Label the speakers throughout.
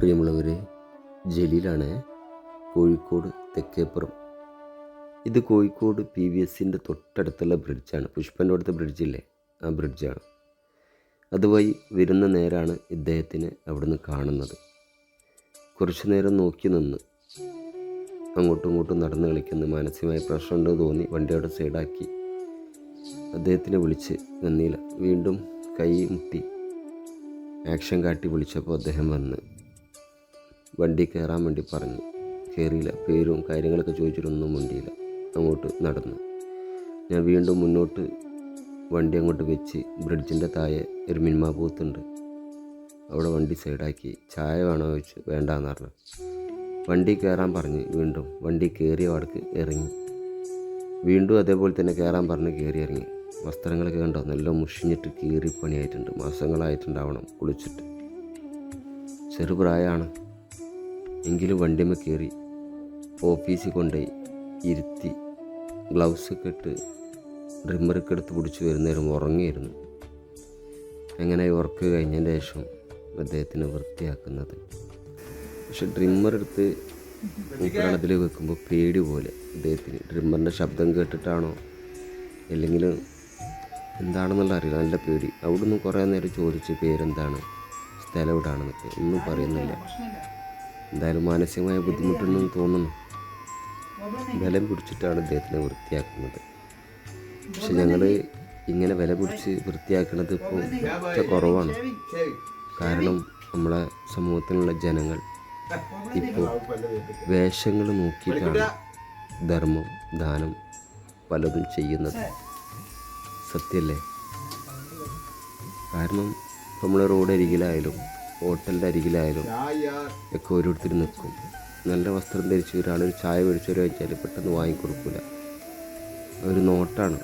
Speaker 1: പ്രിയമുള്ളവരെ, ജലീലാണ്, കോഴിക്കോട് തെക്കേപ്പുറം. ഇത് കോഴിക്കോട് PVSൻ്റെ തൊട്ടടുത്തുള്ള ബ്രിഡ്ജാണ്. പുഷ്പൻ്റെ അടുത്ത ബ്രിഡ്ജില്ലേ, ആ ബ്രിഡ്ജാണ്. അതുവഴി വരുന്ന നേരാണ് ഇദ്ദേഹത്തിന് അവിടുന്ന് കാണുന്നത്. കുറച്ചു നേരം നോക്കി നിന്ന് അങ്ങോട്ടും ഇങ്ങോട്ടും നടന്ന് കളിക്കുന്ന മാനസികമായ പ്രശ്നമുണ്ടെന്ന് തോന്നി വണ്ടി അവിടെ സൈഡാക്കി. അദ്ദേഹത്തിനെ വിളിച്ച് വന്നില്ല. വീണ്ടും കൈ മുട്ടി ആക്ഷൻ കാട്ടി വിളിച്ചപ്പോൾ അദ്ദേഹം വന്ന് വണ്ടി കയറാൻ വേണ്ടി പറഞ്ഞു. കയറിയില്ല. പേരും കാര്യങ്ങളൊക്കെ ചോദിച്ചിട്ടൊന്നും മുണ്ടിയില്ല. അങ്ങോട്ട് നടന്നു. ഞാൻ വീണ്ടും മുന്നോട്ട് വണ്ടി അങ്ങോട്ട് വെച്ച് ബ്രിഡ്ജിൻ്റെ താഴെ ഒരു മിനിമാ ബൂത്തുണ്ട്, അവിടെ വണ്ടി സൈഡാക്കി. ചായ വേണോ ചോദിച്ചു. വേണ്ടാന്ന് പറഞ്ഞു. വണ്ടി കയറാൻ പറഞ്ഞ് വീണ്ടും വണ്ടി കയറിയ വാടക്ക് ഇറങ്ങി. വീണ്ടും അതേപോലെ തന്നെ കയറാൻ പറഞ്ഞ് കയറി ഇറങ്ങി. വസ്ത്രങ്ങളൊക്കെ കണ്ടോ, നല്ല മുഷിഞ്ഞിട്ട് കീറി പണിയായിട്ടുണ്ട്. മാസങ്ങളായിട്ടുണ്ടാവണം കുളിച്ചിട്ട്. ചെറുപ്രായമാണ് എങ്കിലും വണ്ടിമേ കയറി ഓഫീസിൽ കൊണ്ടുപോയി ഇരുത്തി. ഗ്ലൗസൊക്കെ ഇട്ട് ഡ്രിമ്മറൊക്കെ എടുത്ത് പിടിച്ച് വരുന്നേരം ഉറങ്ങിയിരുന്നു. അങ്ങനെ വർക്ക് കഴിഞ്ഞതിന് ശേഷം അദ്ദേഹത്തിന് വൃത്തിയാക്കുന്നത്. പക്ഷെ ഡ്രിമ്മർ എടുത്ത് മൂപ്പരാണതിൽ വെക്കുമ്പോൾ പേടി പോലെ അദ്ദേഹത്തിന്. ഡ്രിമ്മറിൻ്റെ ശബ്ദം കേട്ടിട്ടാണോ അല്ലെങ്കിൽ എന്താണെന്നുള്ള അറിയില്ല, നല്ല പേടി. അവിടുന്ന് കുറേ നേരം ചോദിച്ച് പേരെന്താണ്, സ്ഥലം എവിടെയാണെന്നൊക്കെ, ഒന്നും പറയുന്നില്ല. എന്തായാലും മാനസികമായ ബുദ്ധിമുട്ടുണ്ടെന്ന് തോന്നുന്നു. ബലം പിടിച്ചിട്ടാണ് അദ്ദേഹത്തിനെ വൃത്തിയാക്കുന്നത്. പക്ഷെ ഞങ്ങൾ ഇങ്ങനെ വില പിടിച്ച് വൃത്തിയാക്കുന്നത് ഇപ്പോൾ കുറവാണ്. കാരണം നമ്മളെ സമൂഹത്തിലുള്ള ജനങ്ങൾ ഇപ്പോൾ വേഷങ്ങൾ നോക്കിയിട്ടാണ് ധർമ്മം, ദാനം പലതും ചെയ്യുന്നത്. സത്യമല്ലേ? കാരണം നമ്മൾ റോഡ് അരികിലായാലും ഹോട്ടലിൻ്റെ അരികിലായാലും ഒക്കെ ഓരോരുത്തർ നിൽക്കും. നല്ല വസ്ത്രം ധരിച്ച് ഒരാളൊരു ചായ മേടിച്ചവരോ വെച്ചാൽ പെട്ടെന്ന് വാങ്ങിക്കൊടുക്കില്ല. ഒരു നോട്ടാണ്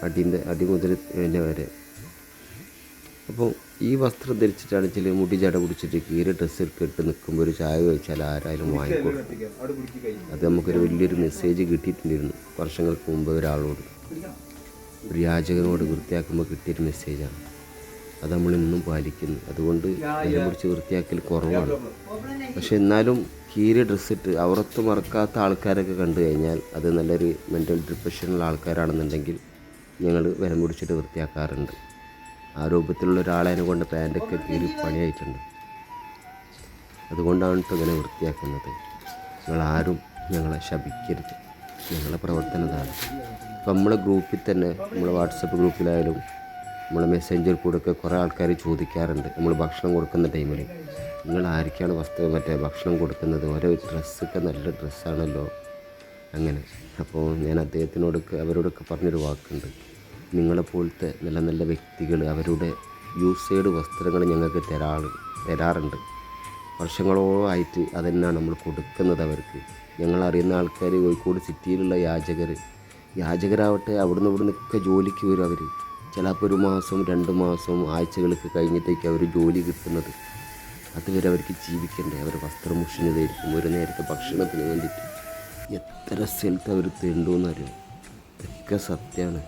Speaker 1: അടി മുതൽ വരെ. അപ്പോൾ ഈ വസ്ത്രം ധരിച്ചിട്ടാണ് ചില മുടി ജട പിടിച്ചിട്ട് കീരെ ഡ്രസ്സൊക്കെ ഇട്ട് നിൽക്കുമ്പോൾ ഒരു ചായ കഴിച്ചാൽ ആരായാലും വാങ്ങിക്കൊടുക്കും. അത് നമുക്കൊരു വലിയൊരു മെസ്സേജ് കിട്ടിയിട്ടുണ്ടായിരുന്നു വർഷങ്ങൾക്ക് മുമ്പ് ഒരാളോട്, ഒരു യാചകനോട് വൃത്തിയാക്കുമ്പോൾ കിട്ടിയൊരു മെസ്സേജാണ്. അത് നമ്മളിന്നും പാലിക്കുന്നു. അതുകൊണ്ട് വില പിടിച്ച് വൃത്തിയാക്കൽ കുറവാണ്. പക്ഷെ എന്നാലും കീറിയ ഡ്രസ്സിട്ട് അവറത്ത് മറക്കാത്ത ആൾക്കാരൊക്കെ കണ്ടു കഴിഞ്ഞാൽ അത് നല്ലൊരു മെൻ്റൽ ഡിപ്രഷനുള്ള ആൾക്കാരാണെന്നുണ്ടെങ്കിൽ ഞങ്ങൾ വില പിടിച്ചിട്ട് വൃത്തിയാക്കാറുണ്ട്. ആ രൂപത്തിലുള്ള ഒരാളെ കൊണ്ട് പാൻറ്റൊക്കെ കീറി പണിയായിട്ടുണ്ട്. അതുകൊണ്ടാണ് ഇപ്പോൾ ഇങ്ങനെ വൃത്തിയാക്കുന്നത്. നിങ്ങളാരും ഞങ്ങളെ ശപിക്കരുത്. ഞങ്ങളുടെ പ്രവർത്തനതാണ്. ഇപ്പം നമ്മളെ ഗ്രൂപ്പിൽ തന്നെ, നമ്മളെ വാട്സപ്പ് ഗ്രൂപ്പിലായാലും നമ്മളെ മെസ്സഞ്ചർ കൂടെയൊക്കെ കുറേ ആൾക്കാർ ചോദിക്കാറുണ്ട്. നമ്മൾ ഭക്ഷണം കൊടുക്കുന്ന ടൈമിൽ നിങ്ങൾ ആർക്കാണ് ഭക്ഷണം കൊടുക്കുന്നത്, ഓരോ ഡ്രസ്സൊക്കെ നല്ല ഡ്രസ്സാണല്ലോ അങ്ങനെ. അപ്പോൾ ഞാൻ അവരോടൊക്കെ പറഞ്ഞൊരു വാക്കുണ്ട്, നിങ്ങളെപ്പോലത്തെ നല്ല നല്ല വ്യക്തികൾ അവരുടെ യൂസേഡ് വസ്ത്രങ്ങൾ ഞങ്ങൾക്ക് തരാറുണ്ട്. വർഷങ്ങളോളമായിട്ട് അതെന്നാണ് നമ്മൾ കൊടുക്കുന്നത് അവർക്ക്. ഞങ്ങളറിയുന്ന ആൾക്കാർ കോഴിക്കോട് സിറ്റിയിലുള്ള യാചകരാവട്ടെ അവിടുന്ന് ഇവിടുന്നൊക്കെ ജോലിക്ക് വരും. അവർ ചിലപ്പോൾ 1 മാസം 2 മാസം ആഴ്ചകൾക്ക് കഴിഞ്ഞിട്ടേക്ക് അവർ ജോലി കിട്ടുന്നത്. അതുവരെ അവർക്ക് ജീവിക്കണ്ടേ. അവർ വസ്ത്രം മുഷിഞ്ഞതായിരിക്കും. ഒരു നേരത്തെ ഭക്ഷണത്തിന് വേണ്ടിയിട്ട് എത്ര സ്ഥലത്ത് അവർ തെണ്ടുമെന്നറിയും. ഇതൊക്കെ സത്യമാണ്.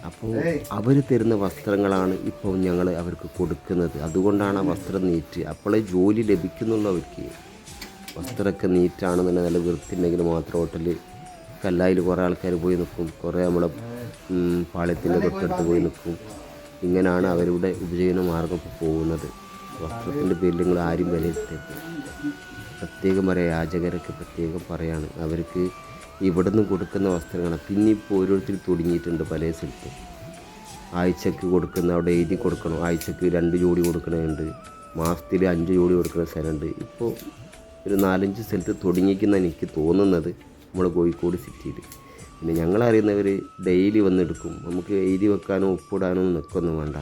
Speaker 1: അപ്പോൾ അവർ തരുന്ന വസ്ത്രങ്ങളാണ് ഇപ്പോൾ ഞങ്ങൾ അവർക്ക് കൊടുക്കുന്നത്. അതുകൊണ്ടാണ് ആ വസ്ത്രം നീറ്റ്. അപ്പോഴേ ജോലി ലഭിക്കുന്നുള്ളൂ അവർക്ക്. വസ്ത്രമൊക്കെ നീറ്റാണെന്നുണ്ടെങ്കിൽ നല്ല വൃത്തിയുണ്ടെങ്കിൽ മാത്രം ഹോട്ടലിൽ കല്ലായിൽ കുറേ ആൾക്കാർ പോയി നിൽക്കും, കുറേ നമ്മളെ പാളയത്തിൻ്റെ തൊട്ടടുത്ത് പോയി നിൽക്കും. ഇങ്ങനെയാണ് അവരുടെ ഉപജീവന മാർഗം പോകുന്നത്. വസ്ത്രത്തിൻ്റെ പേരിൽ നിങ്ങൾ ആരും വിലയിരുത്തരുത്. പ്രത്യേകം പറയാം, യാചകരൊക്കെ പ്രത്യേകം പറയാണ്. അവർക്ക് ഇവിടുന്ന് കൊടുക്കുന്ന വസ്ത്രങ്ങളാണ്. പിന്നെ ഇപ്പോൾ ഓരോരുത്തർ തുടങ്ങിയിട്ടുണ്ട് പല സ്ഥലത്തും. ആഴ്ചക്ക് കൊടുക്കുന്ന, അവിടെ എഴുതി കൊടുക്കണം, ആഴ്ചക്ക് 2 ജോഡി കൊടുക്കണമുണ്ട്, മാസത്തിൽ 5 ജോഡി കൊടുക്കുന്ന സ്ഥലമുണ്ട്. ഇപ്പോൾ ഒരു 4-5 സ്ഥലത്ത് തുടങ്ങിക്കുന്ന എനിക്ക് തോന്നുന്നത് നമ്മൾ കോഴിക്കോട് സിറ്റിയിൽ. പിന്നെ ഞങ്ങളറിയുന്നവർ ഡെയിലി വന്നെടുക്കും. നമുക്ക് എഴുതി വെക്കാനോ ഒപ്പിടാനോ നിൽക്കൊന്നും വേണ്ട.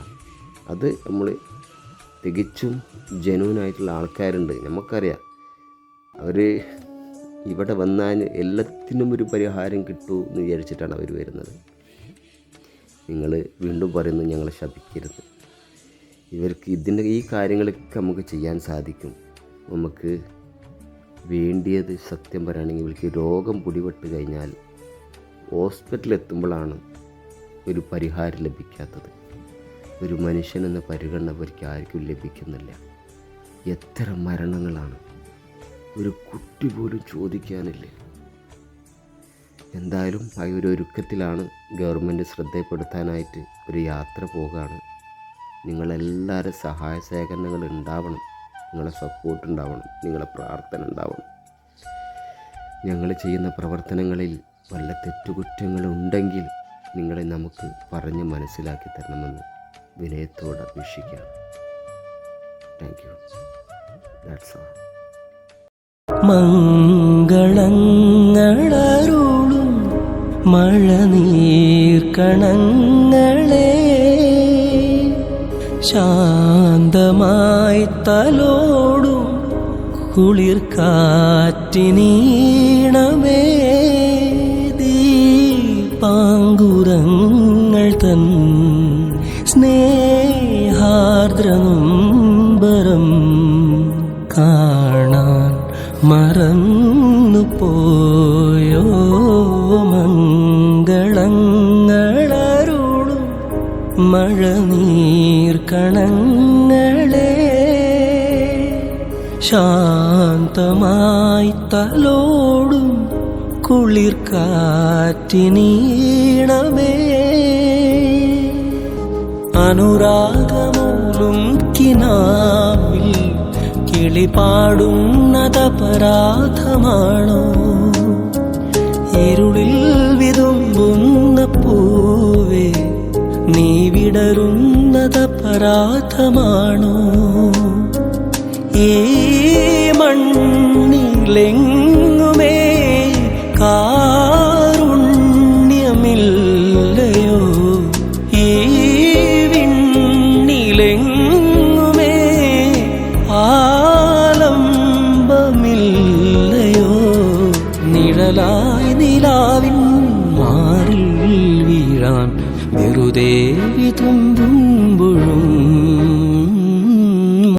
Speaker 1: അത് നമ്മൾ തികച്ചും ജെന്യൂനായിട്ടുള്ള ആൾക്കാരുണ്ട്, നമുക്കറിയാം. അവർ ഇവിടെ വന്നാൽ എല്ലാത്തിനും ഒരു പരിഹാരം കിട്ടൂ എന്ന് വിചാരിച്ചിട്ടാണ് അവർ വരുന്നത്. നിങ്ങൾ വീണ്ടും പറയുന്നു, ഞങ്ങളെ ശപിക്കരുത്. ഇവർക്ക് ഈ കാര്യങ്ങളൊക്കെ നമുക്ക് ചെയ്യാൻ സാധിക്കും. നമുക്ക് വേണ്ടിയത് സത്യം പറയുകയാണെങ്കിൽ ഇവർക്ക് രോഗം പിടിപെട്ട് കഴിഞ്ഞാൽ ഹോസ്പിറ്റലിൽ എത്തുമ്പോഴാണ് ഒരു പരിഹാരം ലഭിക്കാത്തത്. ഒരു മനുഷ്യനെന്ന പരിഗണന അവർക്ക് ആർക്കും ലഭിക്കുന്നില്ല. എത്ര മരണങ്ങളാണ്, ഒരു കുട്ടി പോലും ചോദിക്കാനില്ലേ. എന്തായാലും ആ ഒരു ഒരുക്കത്തിലാണ് ഗവൺമെൻറ് ശ്രദ്ധപ്പെടുത്താനായിട്ട് ഒരു യാത്ര പോകുകയാണ്. നിങ്ങളെല്ലാവരും സഹായ സഹകരണങ്ങൾ ഉണ്ടാവണം, നിങ്ങളെ സപ്പോർട്ട് ഉണ്ടാവണം, നിങ്ങളെ പ്രാർത്ഥന ഉണ്ടാവണം. ഞങ്ങൾ ചെയ്യുന്ന പ്രവർത്തനങ്ങളിൽ വല്ല തെറ്റുകുറ്റങ്ങളുണ്ടെങ്കിൽ നിങ്ങളെ നമുക്ക് പറഞ്ഞ് മനസ്സിലാക്കി തരണമെന്ന് വിനയത്തോടെ അപേക്ഷിക്കുകയാണ്. Thank you. That's all.
Speaker 2: മംഗളങ്ങളരുളും മഴനീർക്കണങ്ങളെ ശാന്തമായി തലോടും കുളിർ കാറ്റിനീണമേ ദീപാങ്കുരങ്ങൾ തൻ സ്നേഹാർദ്രനുംബരം കാണാൻ മറന്നു പോയോ. മംഗളങ്ങളരുളും മഴനീർക്കണങ്ങളെ ശാന്തമായി തലോടും കുളിർ കാറ്റിനീണമേ അനുരാഗമൂലും കിനാവിൽ കിളിപാടുന്നതപരാധമാണോ? ഇരുളിൽ വിതുമ്പുന്ന പൂവേ നീ വിടരുന്നതപരാധമാണോ? ഈ മണ്ണിലെങ്ങുമേ കാരുണ്യമില്ലയോ? ഈ വിണ്ണിലെങ്ങുമേ ആലംബമില്ലയോ? നിഴലായി നിലാവിൻ മാറിൽ വീഴാൻ വെറുതെ വിതുമ്പും